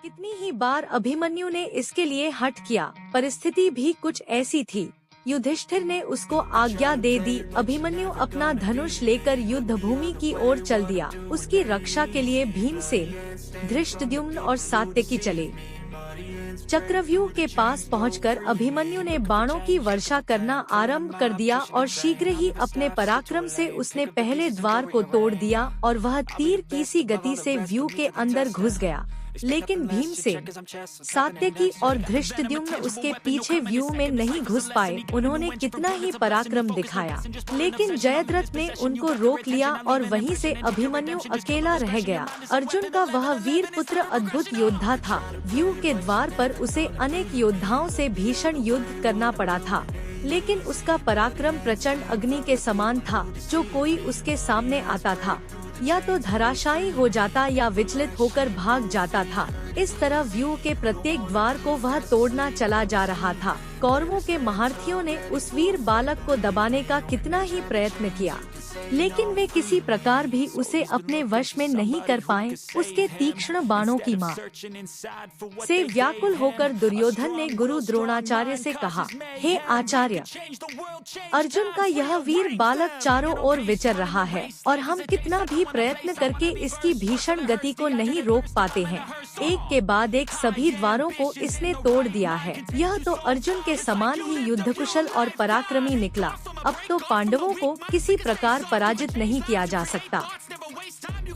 कितनी ही बार अभिमन्यु ने इसके लिए हठ किया, परिस्थिति भी कुछ ऐसी थी। युधिष्ठिर ने उसको आज्ञा दे दी। अभिमन्यु अपना धनुष लेकर युद्ध भूमि की ओर चल दिया। उसकी रक्षा के लिए भीमसेन, धृष्टद्युम्न और सात्यकी चले। चक्रव्यूह के पास पहुंचकर अभिमन्यु ने बाणों की वर्षा करना आरंभ कर दिया और शीघ्र ही अपने पराक्रम से उसने पहले द्वार को तोड़ दिया और वह तीर की सी गति से व्यूह के अंदर घुस गया। लेकिन भीमसेन, सात्यकी और धृष्टद्युम्न उसके पीछे व्यूह में नहीं घुस पाए। उन्होंने कितना ही पराक्रम दिखाया, लेकिन जयद्रथ ने उनको रोक लिया और वहीं से अभिमन्यु अकेला रह गया। अर्जुन का वह वीर पुत्र अद्भुत योद्धा था। व्यूह के द्वार पर उसे अनेक योद्धाओं से भीषण युद्ध करना पड़ा था, लेकिन उसका पराक्रम प्रचंड अग्नि के समान था। जो कोई उसके सामने आता था या तो धराशायी हो जाता या विचलित होकर भाग जाता था। इस तरह व्यूह के प्रत्येक द्वार को वह तोड़ना चला जा रहा था। कौरवों के महारथियों ने उस वीर बालक को दबाने का कितना ही प्रयत्न किया, लेकिन वे किसी प्रकार भी उसे अपने वश में नहीं कर पाए। उसके तीक्ष्ण बाणों की मार से व्याकुल होकर दुर्योधन ने गुरु द्रोणाचार्य से कहा, हे आचार्य, अर्जुन का यह वीर बालक चारों ओर विचर रहा है और हम कितना भी प्रयत्न करके इसकी भीषण गति को नहीं रोक पाते हैं। एक के बाद एक सभी द्वारों को इसने तोड़ दिया है। यह तो अर्जुन के समान ही युद्धकुशल और पराक्रमी निकला। अब तो पांडवों को किसी प्रकार पराजित नहीं किया जा सकता।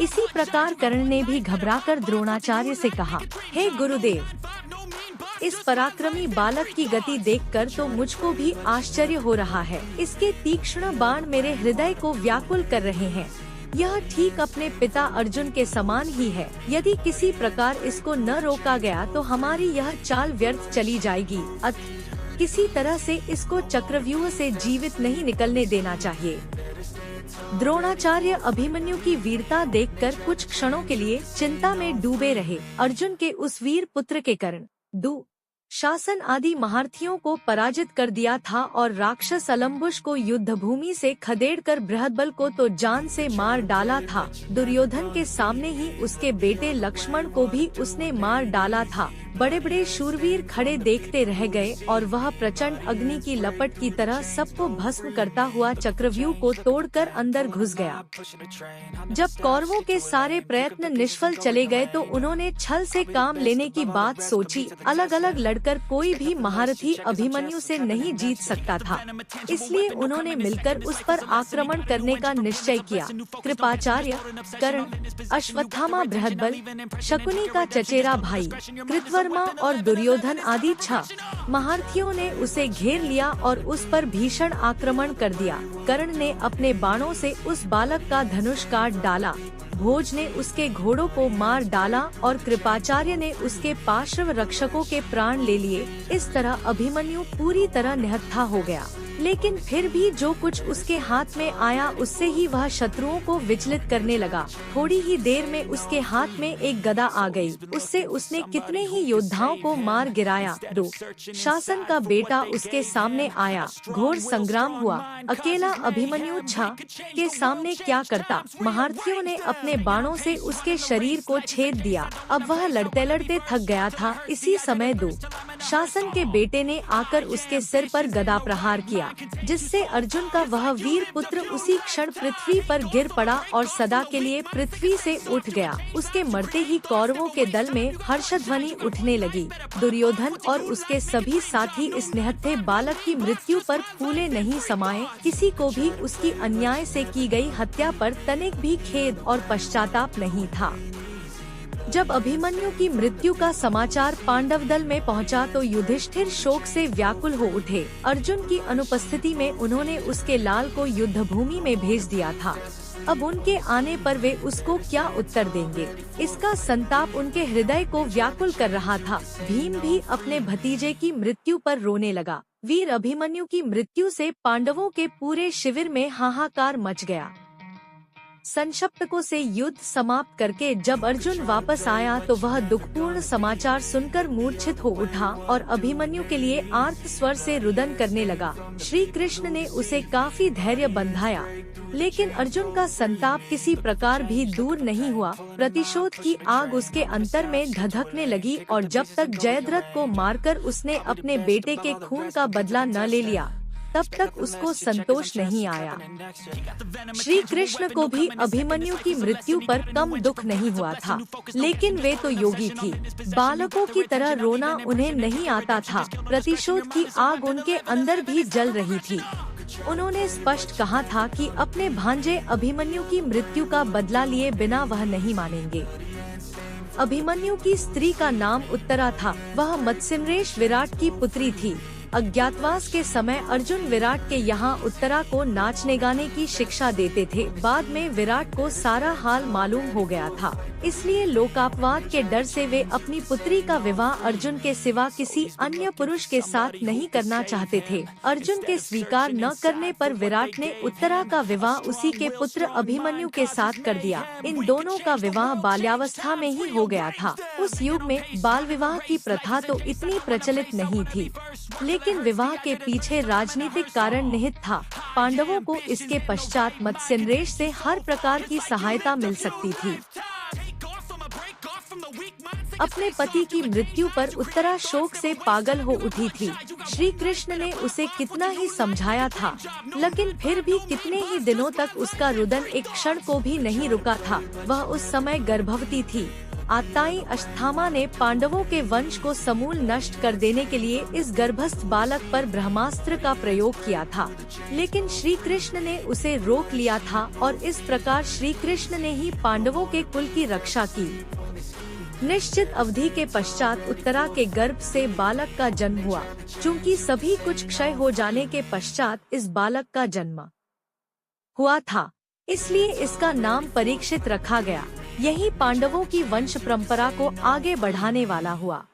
इसी प्रकार कर्ण ने भी घबराकर द्रोणाचार्य से कहा, हे गुरुदेव, इस पराक्रमी बालक की गति देखकर तो मुझको भी आश्चर्य हो रहा है। इसके तीक्ष्ण बाण मेरे हृदय को व्याकुल कर रहे हैं। यह ठीक अपने पिता अर्जुन के समान ही है। यदि किसी प्रकार इसको न रोका गया तो हमारी यह चाल व्यर्थ चली जाएगी। अतः किसी तरह से इसको चक्रव्यूह से जीवित नहीं निकलने देना चाहिए। द्रोणाचार्य अभिमन्यु की वीरता देखकर कुछ क्षणों के लिए चिंता में डूबे रहे। अर्जुन के उस वीर पुत्र के कारण शासन आदि महारथियों को पराजित कर दिया था और राक्षस अलम्बुश को युद्ध भूमि से खदेड़कर बृहद्बल को तो जान से मार डाला था। दुर्योधन के सामने ही उसके बेटे लक्ष्मण को भी उसने मार डाला था। बड़े बड़े शूरवीर खड़े देखते रह गए और वह प्रचंड अग्नि की लपट की तरह सबको भस्म करता हुआ चक्रव्यूह को तोड़कर अंदर घुस गया। जब कौरवों के सारे प्रयत्न निष्फल चले गए तो उन्होंने छल से काम लेने की बात सोची। अलग अलग लड़कर कोई भी महारथी अभिमन्यु से नहीं जीत सकता था, इसलिए उन्होंने मिलकर उस पर आक्रमण करने का निश्चय किया। कृपाचार्य, कर्ण, अश्वत्थामा बृहद्बल, शकुनी का चचेरा भाई कृतवर्मा और दुर्योधन आदि 6 महारथियों ने उसे घेर लिया और उस पर भीषण आक्रमण कर दिया। कर्ण ने अपने बाणों से उस बालक का धनुष काट डाला, भोज ने उसके घोड़ों को मार डाला और कृपाचार्य ने उसके पार्श्व रक्षकों के प्राण ले लिए। इस तरह अभिमन्यु पूरी तरह निहत्था हो गया, लेकिन फिर भी जो कुछ उसके हाथ में आया उससे ही वह शत्रुओं को विचलित करने लगा। थोड़ी ही देर में उसके हाथ में एक गदा आ गई। उससे उसने कितने ही योद्धाओं को मार गिराया। शासन का बेटा उसके सामने आया। घोर संग्राम हुआ। अकेला अभिमन्यु के सामने क्या करता। महारथियों ने अपने बाणों से उसके शरीर को छेद दिया। अब वह लड़ते लड़ते थक गया था। इसी समय शासन के बेटे ने आकर उसके सिर पर गदा प्रहार किया, जिससे अर्जुन का वह वीर पुत्र उसी क्षण पृथ्वी पर गिर पड़ा और सदा के लिए पृथ्वी से उठ गया। उसके मरते ही कौरवों के दल में हर्षध्वनि उठने लगी। दुर्योधन और उसके सभी साथी इस निहत्थे बालक की मृत्यु पर फूले नहीं समाये। किसी को भी उसकी अन्याय से की गई हत्या पर तनिक भी खेद और पश्चाताप नहीं था। जब अभिमन्यु की मृत्यु का समाचार पांडव दल में पहुंचा तो युधिष्ठिर शोक से व्याकुल हो उठे। अर्जुन की अनुपस्थिति में उन्होंने उसके लाल को युद्ध भूमि में भेज दिया था। अब उनके आने पर वे उसको क्या उत्तर देंगे, इसका संताप उनके हृदय को व्याकुल कर रहा था। भीम भी अपने भतीजे की मृत्यु पर रोने लगा। वीर अभिमन्यु की मृत्यु से पांडवों के पूरे शिविर में हाहाकार मच गया। संशप्तकों से युद्ध समाप्त करके जब अर्जुन वापस आया तो वह दुखपूर्ण समाचार सुनकर मूर्छित हो उठा और अभिमन्यु के लिए आर्त स्वर से रुदन करने लगा। श्री कृष्ण ने उसे काफी धैर्य बंधाया, लेकिन अर्जुन का संताप किसी प्रकार भी दूर नहीं हुआ। प्रतिशोध की आग उसके अंतर में धधकने लगी और जब तक जयद्रथ को मारकर उसने अपने बेटे के खून का बदला न ले लिया, तब तक उसको संतोष नहीं आया। श्री कृष्ण को भी अभिमन्यु की मृत्यु पर कम दुख नहीं हुआ था, लेकिन वे तो योगी थी। बालकों की तरह रोना उन्हें नहीं आता था। प्रतिशोध की आग उनके अंदर भी जल रही थी। उन्होंने स्पष्ट कहा था कि अपने भांजे अभिमन्यु की मृत्यु का बदला लिए बिना वह नहीं मानेंगे। अभिमन्यु की स्त्री का नाम उत्तरा था। वह मत्स्यनरेश विराट की पुत्री थी। अज्ञातवास के समय अर्जुन विराट के यहाँ उत्तरा को नाचने गाने की शिक्षा देते थे। बाद में विराट को सारा हाल मालूम हो गया था, इसलिए लोकापवाद के डर से वे अपनी पुत्री का विवाह अर्जुन के सिवा किसी अन्य पुरुष के साथ नहीं करना चाहते थे। अर्जुन के स्वीकार न करने पर विराट ने उत्तरा का विवाह उसी के पुत्र अभिमन्यु के साथ कर दिया। इन दोनों का विवाह बाल्यावस्था में ही हो गया था। उस युग में बाल विवाह की प्रथा तो इतनी प्रचलित नहीं थी, लेकिन विवाह के पीछे राजनीतिक कारण निहित था। पांडवों को इसके पश्चात मत्स्यनरेश से हर प्रकार की सहायता मिल सकती थी। अपने पति की मृत्यु पर उत्तरा शोक से पागल हो उठी थी। श्री कृष्ण ने उसे कितना ही समझाया था, लेकिन फिर भी कितने ही दिनों तक उसका रुदन एक क्षण को भी नहीं रुका था। वह उस समय गर्भवती थी। आत्ताई अश्वत्थामा ने पांडवों के वंश को समूल नष्ट कर देने के लिए इस गर्भस्थ बालक पर ब्रह्मास्त्र का प्रयोग किया था, लेकिन श्री कृष्ण ने उसे रोक लिया था और इस प्रकार श्री कृष्ण ने ही पांडवों के कुल की रक्षा की। निश्चित अवधि के पश्चात उत्तरा के गर्भ से बालक का जन्म हुआ। चूँकि सभी कुछ क्षय हो जाने के पश्चात इस बालक का जन्म हुआ था, इसलिए इसका नाम परीक्षित रखा गया। यही पांडवों की वंश परंपरा को आगे बढ़ाने वाला हुआ।